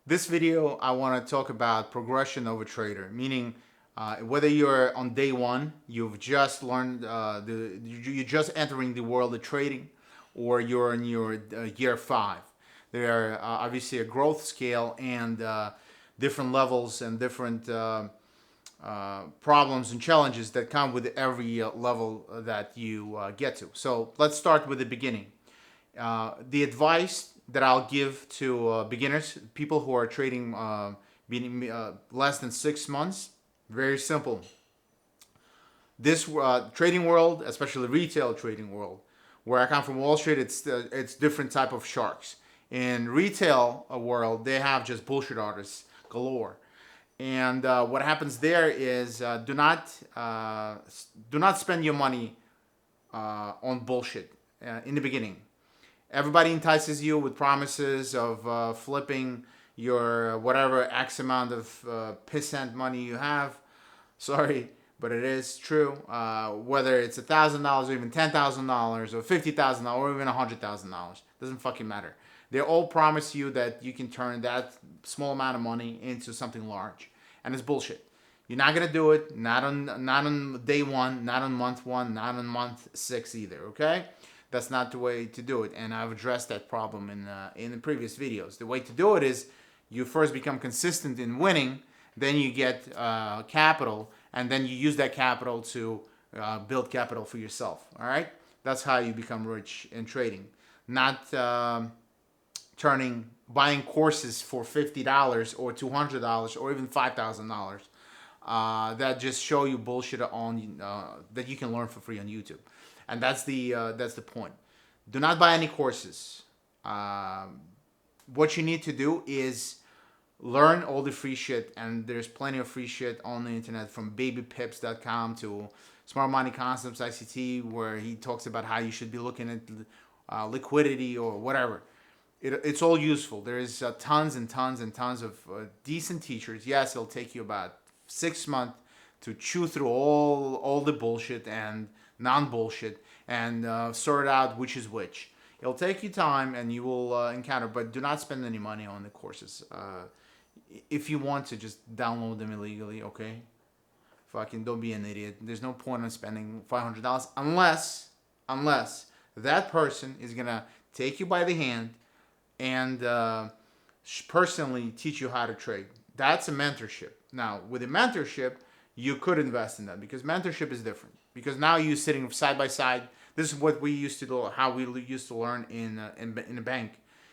This video, I want to talk about progression of a trader, meaning whether you're on day one, you've just learned, you're just entering the world of trading, or you're in your year five. There are obviously a growth scale and different levels and different problems and challenges that come with every level that you get to. So let's start with the beginning. The advice that I'll give to beginners, people who are trading less than 6 months, very simple. This trading world, especially retail trading world, where I come from, Wall Street, it's different type of sharks. In retail world, they have just bullshit artists galore. And what happens there is do not spend your money on bullshit in the beginning. Everybody entices you with promises of flipping your whatever X amount of percent money you have. Sorry, but it is true. Whether it's $1,000 or even $10,000 or $50,000 or even $100,000, doesn't fucking matter. They all promise you that you can turn that small amount of money into something large, and it's bullshit. You're not gonna do it. Not on day one. Not on month one. Not on month six either. Okay, that's not the way to do it. And I've addressed that problem in the previous videos. The way to do it is you first become consistent in winning, then you get capital, and then you use that capital to build capital for yourself. All right, that's how you become rich in trading. Not buying courses for $50 or $200 or even $5,000 that just show you bullshit on that you can learn for free on YouTube, and that's the point. Do not buy any courses. What you need to do is learn all the free shit, and there's plenty of free shit on the internet, from babypips.com to Smart Money Concepts ICT, where he talks about how you should be looking at liquidity or whatever. It's all useful. There's tons and tons and tons of decent teachers. Yes, it'll take you about 6 months to chew through all the bullshit and non-bullshit and sort out which is which. It'll take you time, and you will encounter, but do not spend any money on the courses. If you want to, just download them illegally, okay? Fucking don't be an idiot. There's no point in spending $500 unless that person is gonna take you by the hand and personally teach you how to trade. That's a mentorship. Now, with a mentorship, you could invest in that, because mentorship is different. Because now you're sitting side by side. This is what we used to do, how we used to learn in a bank.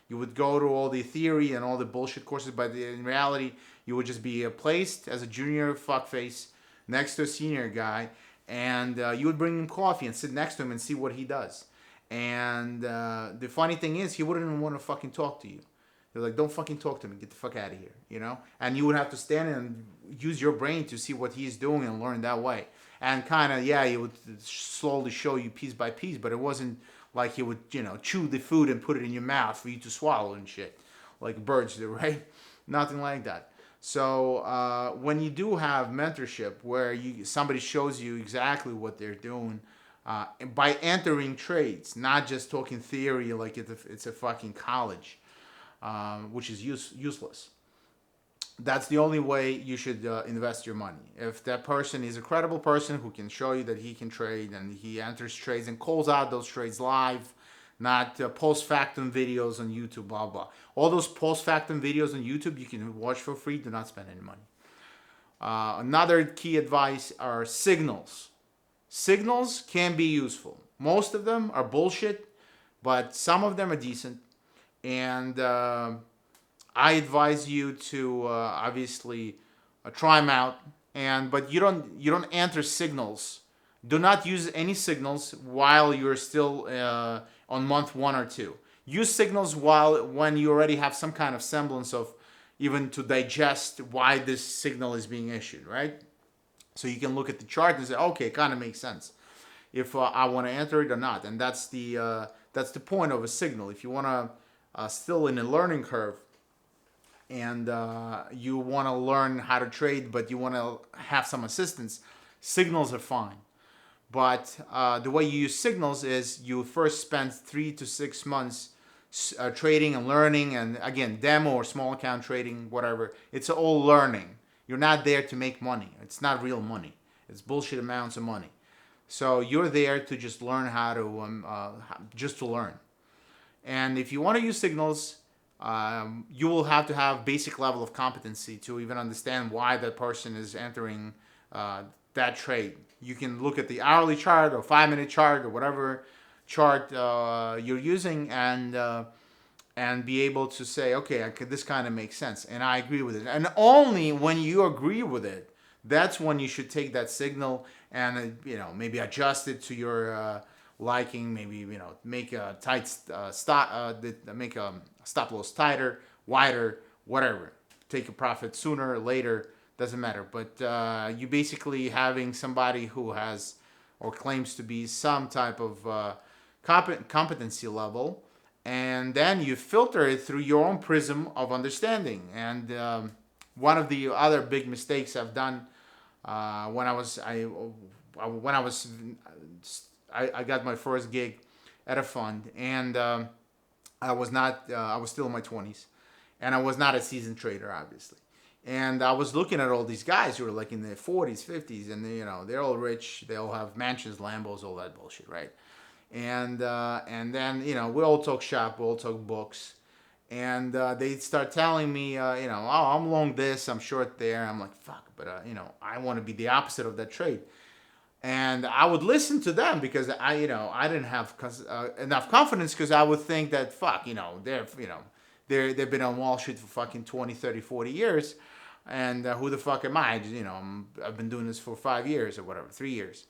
You would go to all the theory and all the bullshit courses, but in reality, you would just be placed as a junior fuckface next to a senior guy, and you would bring him coffee and sit next to him and see what he does. And the funny thing is, he wouldn't even want to fucking talk to you. They're like, don't fucking talk to me. Get the fuck out of here, you know? And you would have to stand and use your brain to see what he's doing and learn that way. And kind of, yeah, he would slowly show you piece by piece, but it wasn't like he would, chew the food and put it in your mouth for you to swallow and shit, like birds do, right? Nothing like that. So when you do have mentorship, where somebody shows you exactly what they're doing, by entering trades, not just talking theory like it's a fucking college, which is useless. That's the only way you should invest your money. If that person is a credible person who can show you that he can trade, and he enters trades and calls out those trades live, not post-factum videos on YouTube, blah, blah. All those post-factum videos on YouTube you can watch for free. Do not spend any money. Another key advice are signals. Signals can be useful. Most of them are bullshit, but some of them are decent. And I advise you to obviously try them out. But you don't enter signals. Do not use any signals while you're still on month 1 or 2. Use signals when you already have some kind of semblance of even to digest why this signal is being issued, right? So you can look at the chart and say, okay, it kind of makes sense if I want to enter it or not. And that's the point of a signal. If you want to still in a learning curve, and you want to learn how to trade, but you want to have some assistance, signals are fine. But the way you use signals is you first spend 3 to 6 months trading and learning, and again, demo or small account trading, whatever. It's all learning. You're not there to make money. It's not real money. It's bullshit amounts of money. So you're there to just learn how to just to learn. And if you want to use signals, you will have to have basic level of competency to even understand why that person is entering that trade. You can look at the hourly chart or 5 minute chart or whatever chart you're using, and be able to say, okay, this kind of makes sense, and I agree with it. And only when you agree with it, that's when you should take that signal and maybe adjust it to your liking. Maybe make a tight make a stop loss tighter, wider, whatever. Take a profit sooner or later, doesn't matter. But you basically having somebody who has or claims to be some type of competency level, and then you filter it through your own prism of understanding. And one of the other big mistakes I've done when I got my first gig at a fund, and I was not I was still in my 20s, and I was not a seasoned trader, obviously. And I was looking at all these guys who were like in their 40s, 50s, and they're all rich, they all have mansions, Lambos, all that bullshit, right? And then we all talk shop, we all talk books, and they start telling me, oh, I'm long this, I'm short there. I'm like, fuck, but I want to be the opposite of that trade. And I would listen to them because I didn't have enough confidence, because I would think that fuck, they've been on Wall Street for fucking 20, 30, 40 years, and who the fuck am I? I've been doing this for 5 years or whatever, 3 years.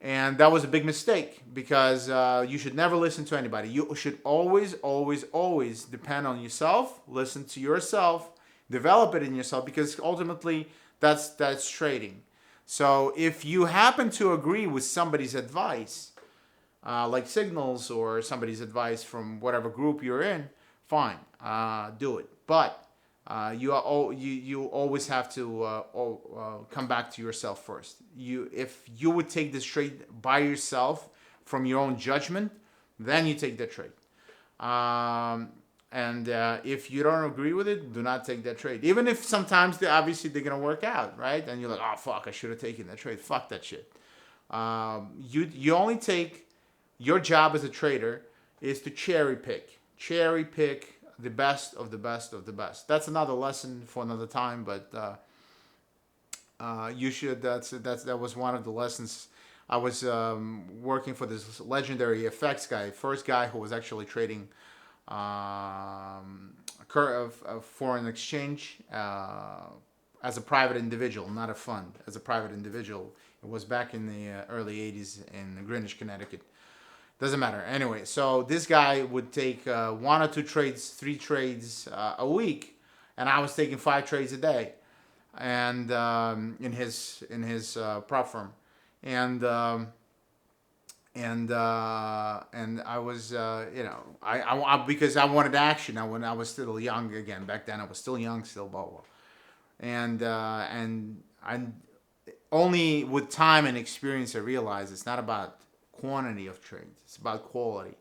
And that was a big mistake, because you should never listen to anybody. You should always, always, always depend on yourself, listen to yourself, develop it in yourself, because ultimately that's trading. So if you happen to agree with somebody's advice, like signals or somebody's advice from whatever group you're in, fine, do it. But you always have to come back to yourself first. If you would take this trade by yourself from your own judgment, then you take the trade. And if you don't agree with it, do not take that trade. Even if sometimes they're gonna work out, right? And you're like, oh fuck, I should have taken that trade. Fuck that shit. You only take, your job as a trader is to cherry pick the best of the best of the best. That's another lesson for another time. But you should. That was one of the lessons. I was working for this legendary FX guy, first guy who was actually trading foreign exchange as a private individual, not a fund, as a private individual. It was back in the early 80s in Greenwich, Connecticut. Doesn't matter. Anyway, so this guy would take 1 or 2 trades, 3 trades a week, and I was taking 5 trades a day, and in his prop firm, and I was I because I wanted action. When I was still young, again back then I was still young, still blah blah, and I only with time and experience I realized it's not about quantity of trades, it's about quality.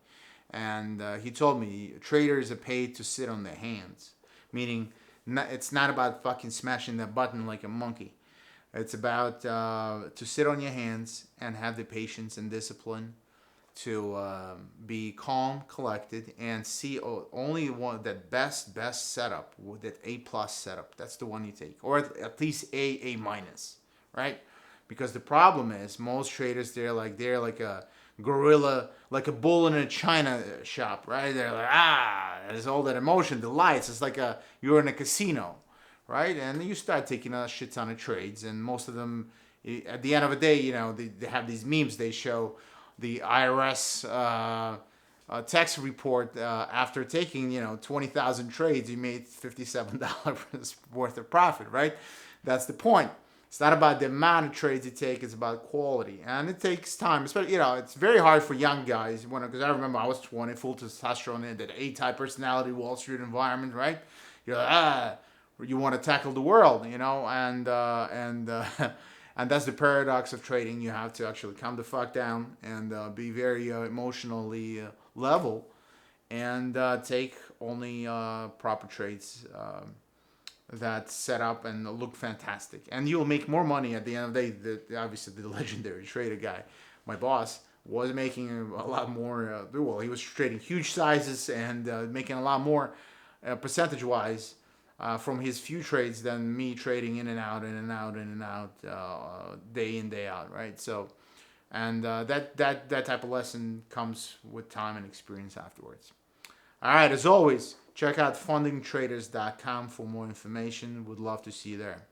And he told me traders are paid to sit on their hands, meaning it's not about fucking smashing the button like a monkey. It's about to sit on your hands and have the patience and discipline to be calm, collected, and see only one that best setup, that A+ setup. That's the one you take, or at least A minus, right? Because the problem is most traders they're like a gorilla, like a bull in a china shop, right? They're like there's all that emotion, the lights. It's like you're in a casino, right? And you start taking a shit ton of trades, and most of them, at the end of the day, they have these memes. They show the IRS tax report after taking 20,000 trades, you made $57 worth of profit, right? That's the point. It's not about the amount of trades you take; it's about quality, and it takes time. Especially, it's very hard for young guys. Because I remember I was 20, full testosterone in that A-type personality, Wall Street environment, right? You're like, you want to tackle the world, and and that's the paradox of trading. You have to actually calm the fuck down and be very emotionally level, and take only proper trades that set up and look fantastic. And you'll make more money at the end of the day. Obviously, the legendary trader guy, my boss, was making a lot more. Well, he was trading huge sizes and making a lot more percentage-wise from his few trades than me trading in and out, in and out, in and out, day in, day out, right? So, and that type of lesson comes with time and experience afterwards. All right, as always, check out fundingtraders.com for more information. Would love to see you there.